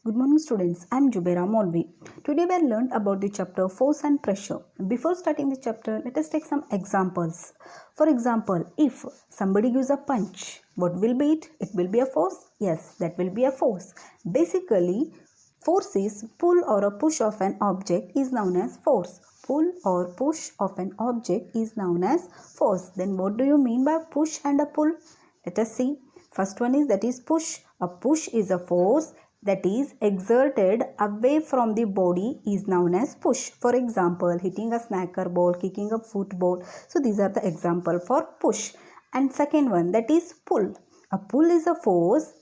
Good morning students, I am Jubaira Molvi. Today we learned about the chapter force and pressure. Before starting the chapter, let us take some examples. For example, if somebody gives a punch, what will be it? It will be a force? Yes, that will be a force. Basically, force is pull or a push of an object is known as force. Pull or push of an object is known as force. Then what do you mean by push and a pull? Let us see. First one is that is push. A push is a force that is exerted away from the body is known as push. For example, hitting a snacker ball, kicking a football. So these are the example for push. And second one, that is pull. A pull is a force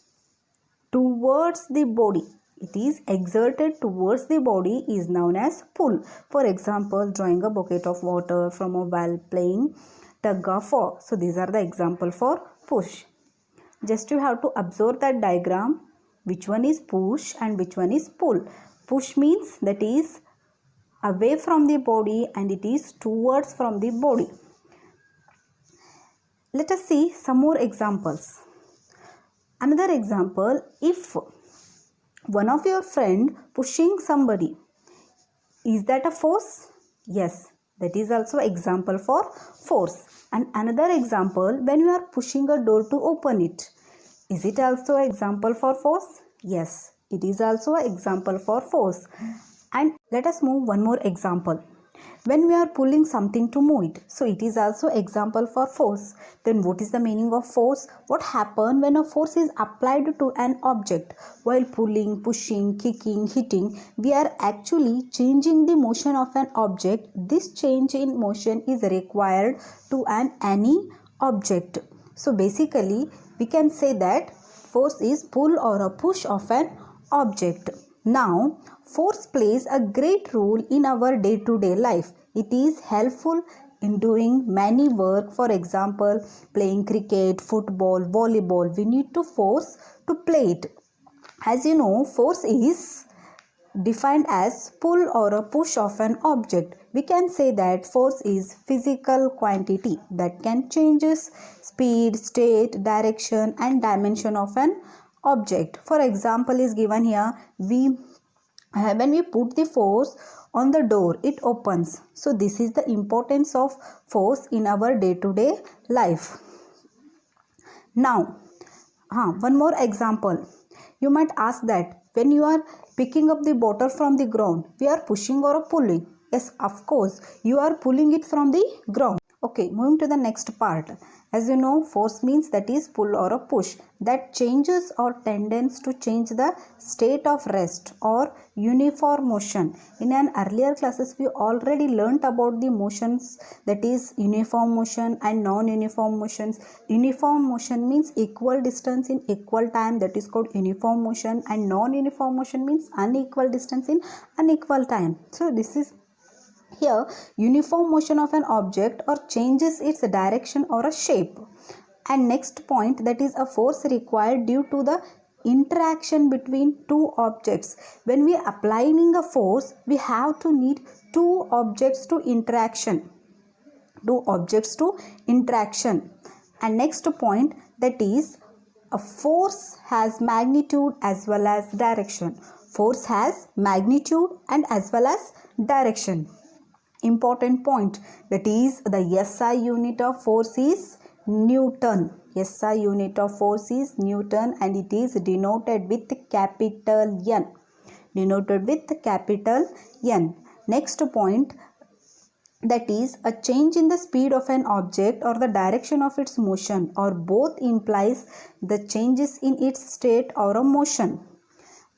towards the body. It is exerted towards the body is known as pull. For example, drawing a bucket of water from a well, playing tug of war. So these are the example for push. Just you have to observe that diagram, which one is push and which one is pull. Push means that is away from the body and it is towards from the body. Let us see some more examples. Another example, if one of your friend pushing somebody, is that a force? Yes, that is also example for force. And another example, when you are pushing a door to open it, is it also example for force? Yes, it is also an example for force. And let us move one more example. When we are pulling something to move it, so it is also example for force. Then what is the meaning of force? What happens when a force is applied to an object? While pulling, pushing, kicking, hitting, we are actually changing the motion of an object. This change in motion is required to any object. So basically, we can say that force is pull or a push of an object. Now, force plays a great role in our day-to-day life. It is helpful in doing many work. For example, playing cricket, football, volleyball. We need to force to play it. As you know, force is defined as pull or a push of an object. We can say that force is physical quantity that can changes speed, state, direction and dimension of an object. For example is given here, when we put the force on the door, it opens. So this is the importance of force in our day-to-day life. Now, one more example. You might ask that when you are picking up the bottle from the ground, we are pushing or pulling? Yes, of course, you are pulling it from the ground. Okay, moving to the next part. As you know, force means that is pull or a push that changes or tends to change the state of rest or uniform motion. In an earlier classes, we already learnt about the motions, that is uniform motion and non-uniform motions. Uniform motion means equal distance in equal time, that is called uniform motion, and non-uniform motion means unequal distance in unequal time. So this is here uniform motion of an object or changes its direction or a shape. And next point, that is a force required due to the interaction between two objects. When we are applying a force, we have to need two objects to interaction. And next point, that is a force has magnitude as well as direction. Force has magnitude and as well as direction. Important point, that is the SI unit of force is Newton. SI unit of force is Newton and it is denoted with capital N. Next point, that is a change in the speed of an object or the direction of its motion, or both implies the changes in its state or a motion.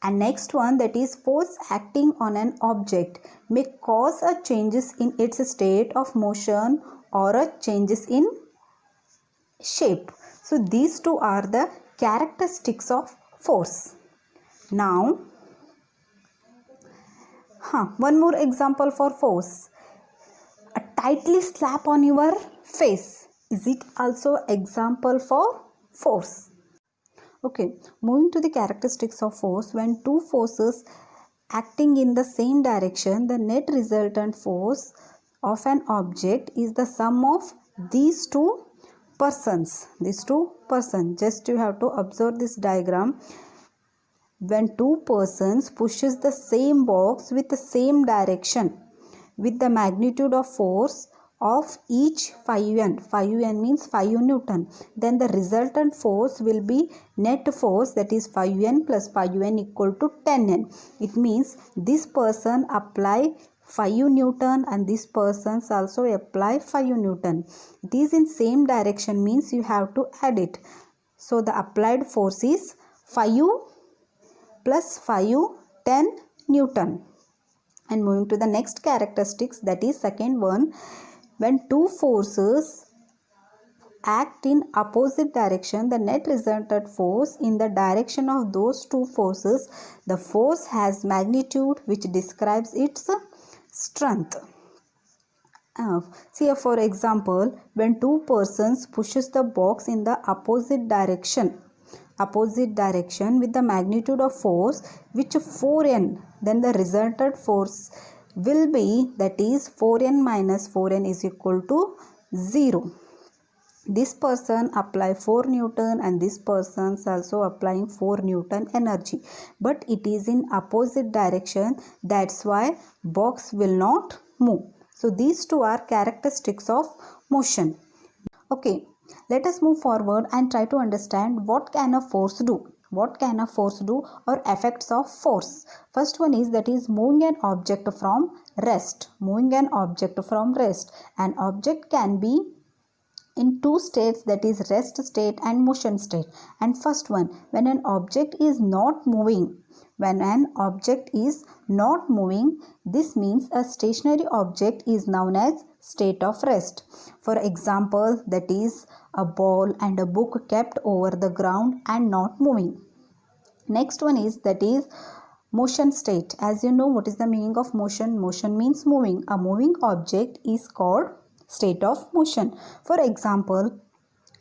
And next one, that is force acting on an object may cause a changes in its state of motion or a changes in shape. So these two are the characteristics of force. Now, one more example for force. A tightly slap on your face. Is it also example for force? Okay, moving to the characteristics of force. When two forces acting in the same direction, the net resultant force of an object is the sum of these two persons. Just you have to observe this diagram. when two persons pushes the same box with the same direction with the magnitude of force of each 5 N. 5 N means 5 Newton. Then the resultant force will be net force, that is 5 N plus 5 N equal to 10 N. It means this person apply 5 Newton and this persons also apply 5 Newton. It is in same direction means you have to add it. So the applied force is 5 plus 5, 10 Newton. And moving to the next characteristics, that is second one, when two forces act in opposite direction, the net resultant force in the direction of those two forces, the force has magnitude which describes its strength. See for example, when two persons pushes the box in the opposite direction with the magnitude of force which 4N, then the resultant force will be, that is 4N minus 4N is equal to 0. This person apply 4 Newton and this person is also applying 4 Newton energy, but it is in opposite direction, that's why box will not move. So these two are characteristics of motion. Okay, let us move forward and try to understand what can a force do. What can a force do, or effects of force. First one is, that is moving an object from rest. Moving an object from rest. An object can be in two states, that is rest state and motion state. And first one, when an object is not moving. When an object is not moving, this means a stationary object is known as state of rest. For example, that is a ball and a book kept over the ground and not moving. Next one is, that is motion state. As you know, what is the meaning of motion? Motion means moving. A moving object is called state of motion. For example,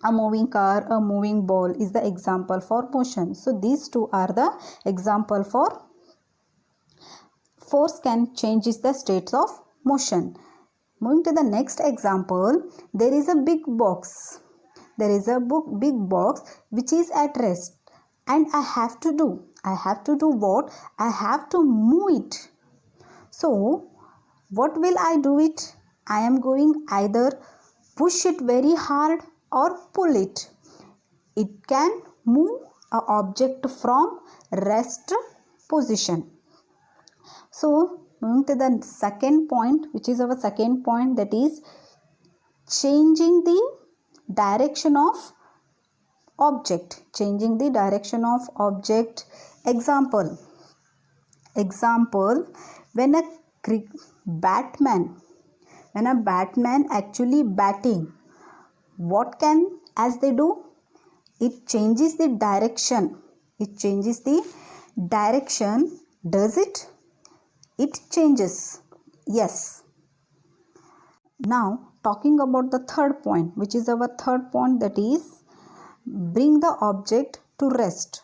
a moving car, a moving ball is the example for motion. So these two are the example for force can change the states of motion. Moving to the next example, there is a big box. There is a big box which is at rest, and I have to do what? I have to move it. So what will I do it? I am going either push it very hard or pull it. It can move an object from rest position. So moving to the second point, which is our second point, that is changing the direction of object. Changing the direction of object. Example, when a batman actually batting, what can as they do? It changes the direction. Does it? It changes. Yes. Now talking about the third point, which is our third point, that is bring the object to rest.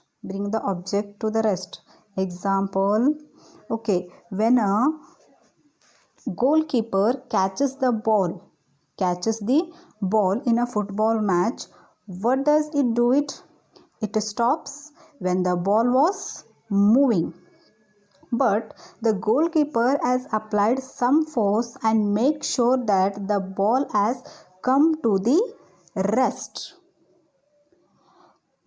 Example, okay, when a goalkeeper catches the ball in a football match, what does it do? It stops when the ball was moving. But the goalkeeper has applied some force and make sure that the ball has come to the rest.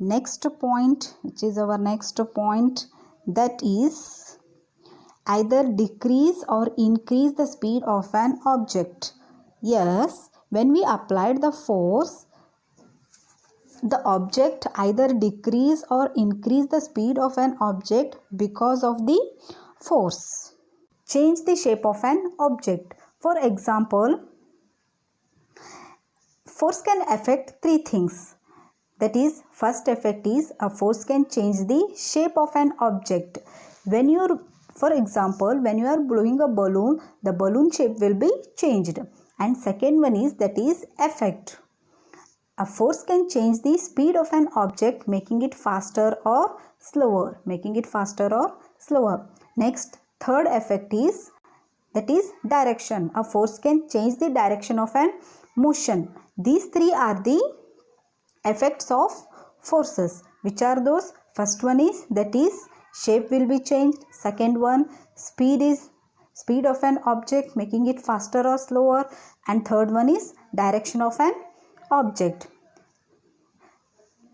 Next point, which is our next point, that is either decrease or increase the speed of an object. Yes, when we applied the force, the object either decrease or increase the speed of an object because of the force. Change the shape of an object. For example, force can affect three things. That is, first effect is a force can change the shape of an object. For example, when you are blowing a balloon, the balloon shape will be changed. And second one is, that is effect. A force can change the speed of an object, making it faster or slower. Next, third effect is, that is direction. A force can change the direction of an motion. These three are the effects of forces. Which are those? First one is, that is shape will be changed. Second one, speed of an object, making it faster or slower. And third one is direction of an object.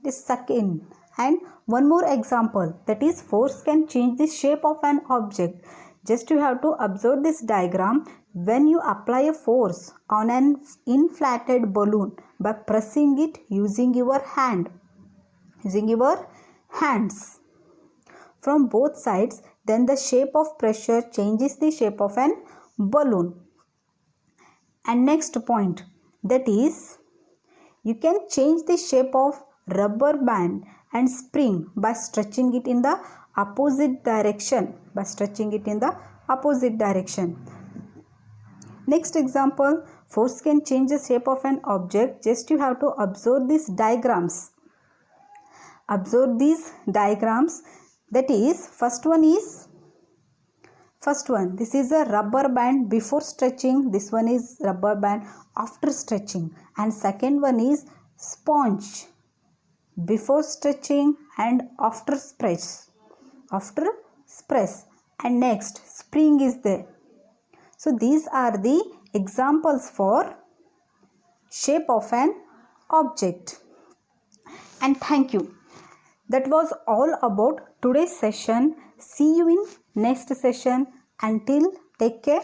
This second. And one more example, that is force can change the shape of an object. Just you have to observe this diagram. When you apply a force on an inflated balloon by pressing it using your hands from both sides, then the shape of pressure changes the shape of an balloon. And next point, that is you can change the shape of rubber band and spring by stretching it in the opposite direction. Next example, force can change the shape of an object. Just you have to observe these diagrams. That is, first one, this is a rubber band before stretching. This one is rubber band after stretching. And second one is sponge before stretching and after press. And next, spring is there. So these are the examples for shape of an object. And thank you. That was all about today's session. See you in next session. Until, take care.